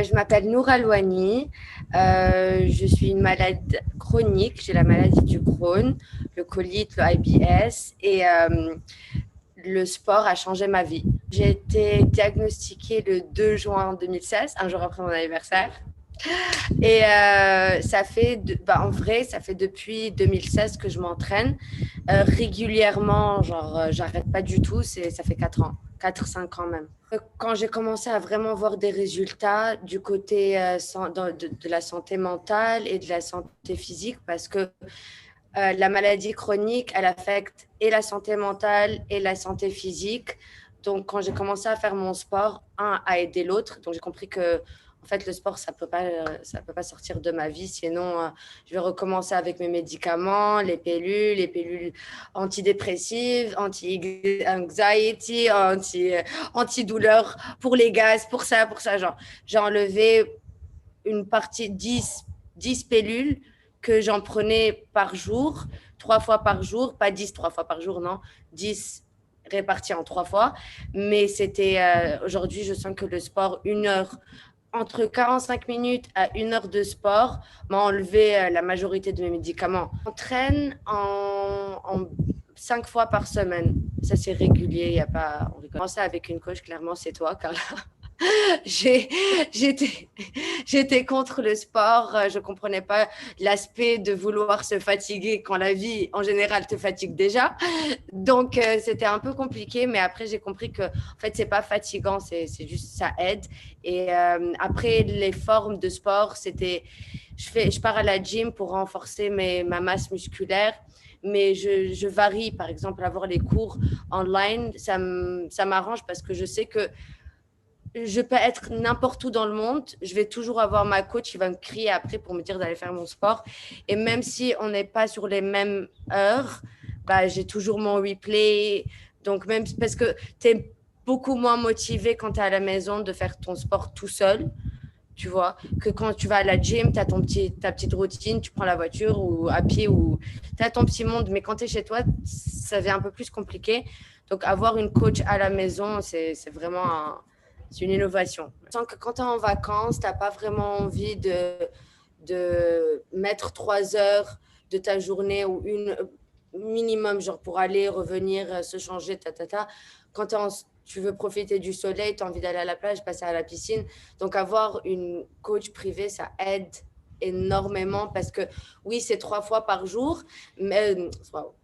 Je m'appelle Noura Louani. Je suis une malade chronique. J'ai la maladie du Crohn, le colite, le IBS le sport a changé ma vie. J'ai été diagnostiquée le 2 juin 2016, un jour après mon anniversaire. Ça fait, en vrai, ça fait depuis 2016 que je m'entraîne régulièrement. J'arrête pas du tout. Ça fait 4 ans, 4-5 ans même. Quand j'ai commencé à vraiment voir des résultats du côté de la santé mentale et de la santé physique, parce que la maladie chronique, elle affecte et la santé mentale et la santé physique. Donc, quand j'ai commencé à faire mon sport, un a aidé l'autre. Donc, j'ai compris que, en fait, le sport, ça peut pas sortir de ma vie. Sinon, je vais recommencer avec mes médicaments, les pilules antidépressives, anti-anxiety, antidouleur pour les gaz, pour ça, pour ça. Genre, j'ai enlevé une partie, dix pilules que j'en prenais par jour, 3 fois par jour, pas 10 3 fois par jour, non, 10 répartis en 3 fois. Mais aujourd'hui, je sens que le sport, une heure, entre 45 minutes à une heure de sport, m'a enlevé la majorité de mes médicaments. On traîne en 5 fois par semaine. Ça, c'est régulier. Y a pas... On commence avec une coach, clairement, c'est toi, Carla. J'ai- J'étais j'étais contre le sport. Je comprenais pas l'aspect de vouloir se fatiguer quand la vie en général te fatigue déjà. Donc c'était un peu compliqué, mais après j'ai compris que en fait c'est pas fatigant, c'est juste ça aide. Après les formes de sport, je pars à la gym pour renforcer ma masse musculaire. Mais je varie, par exemple, avoir les cours online, ça m'arrange parce que je sais que je peux être n'importe où dans le monde, je vais toujours avoir ma coach qui va me crier après pour me dire d'aller faire mon sport. Et même si on n'est pas sur les mêmes heures, bah, j'ai toujours mon replay. Donc, même parce que tu es beaucoup moins motivé quand tu es à la maison de faire ton sport tout seul, tu vois, que quand tu vas à la gym, tu as ta petite routine, tu prends la voiture ou à pied ou tu as ton petit monde. Mais quand tu es chez toi, ça devient un peu plus compliqué. Donc, avoir une coach à la maison, c'est vraiment c'est une innovation. Tant que quand tu es en vacances, tu n'as pas vraiment envie de mettre 3 heures de ta journée ou une minimum, genre pour aller, revenir, se changer, ta. Quand tu veux profiter du soleil, tu as envie d'aller à la plage, passer à la piscine. Donc, avoir une coach privée, ça aide énormément parce que oui, c'est 3 fois par jour, mais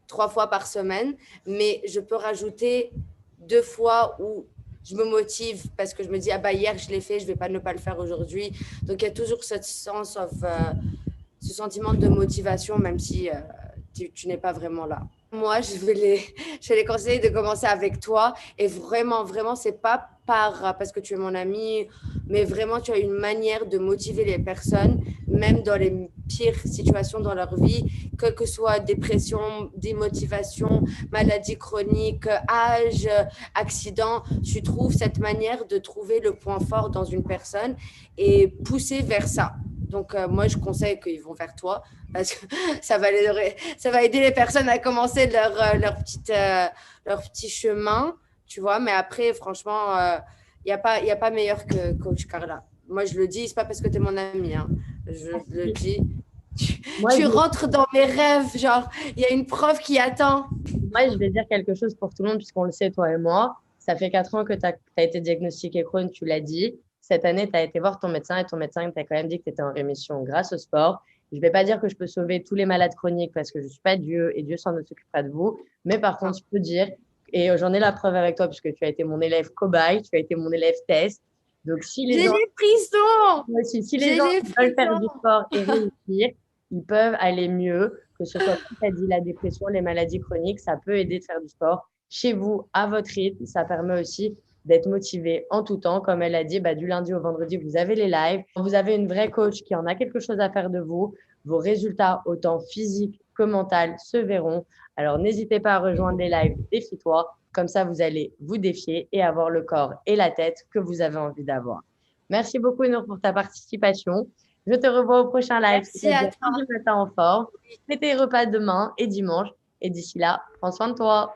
3 fois par semaine, mais je peux rajouter 2 fois où je me motive parce que je me dis, ah bah hier je l'ai fait, je vais pas ne pas le faire aujourd'hui. Donc il y a toujours ce sentiment de motivation, même si tu n'es pas vraiment là. Moi, je vais les conseiller de commencer avec toi. Et vraiment, vraiment, c'est pas parce que tu es mon ami, mais vraiment, tu as une manière de motiver les personnes, même dans les pires situations dans leur vie, quelle que soit dépression, démotivation, maladie chronique, âge, accident. Tu trouves cette manière de trouver le point fort dans une personne et pousser vers ça. Donc, moi, je conseille qu'ils vont vers toi parce que ça va aider les personnes à commencer leur petit chemin, tu vois. Mais après, franchement, il y a pas meilleur que coach Carla. Moi, je le dis, c'est pas parce que tu es mon ami, hein. Je le dis. Moi, Tu je vais, rentres dans mes rêves, genre, il y a une prof qui attend. moi, je vais dire quelque chose pour tout le monde, puisqu'on le sait, toi et moi. Ça fait 4 ans que tu as été diagnostiqué Crohn, tu l'as dit. Cette année, tu as été voir ton médecin et ton médecin t'a quand même dit que tu étais en rémission grâce au sport. Je ne vais pas dire que je peux sauver tous les malades chroniques parce que je ne suis pas Dieu et Dieu s'en occupera de vous. Mais par contre, je peux dire, et j'en ai la preuve avec toi, puisque tu as été mon élève cobaye, tu as été mon élève test. Donc, si les J'ai gens les frissons. moi aussi, si les J'ai gens les veulent faire du frissons. sport et réussir, ils peuvent aller mieux, que ce soit, comme tu as dit, la dépression, les maladies chroniques, ça peut aider de faire du sport chez vous, à votre rythme. Ça permet aussi d'être motivé en tout temps. Comme elle a dit, bah, du lundi au vendredi, vous avez les lives. Vous avez une vraie coach qui en a quelque chose à faire de vous. Vos résultats, autant physiques que mentaux, se verront. Alors, n'hésitez pas à rejoindre les lives Défie-toi. Comme ça, vous allez vous défier et avoir le corps et la tête que vous avez envie d'avoir. Merci beaucoup, Nour, pour ta participation. Je te revois au prochain live, Merci à c'est-à-dire toi. lundi matin en forme. Fais tes repas demain et dimanche. Et d'ici là, prends soin de toi.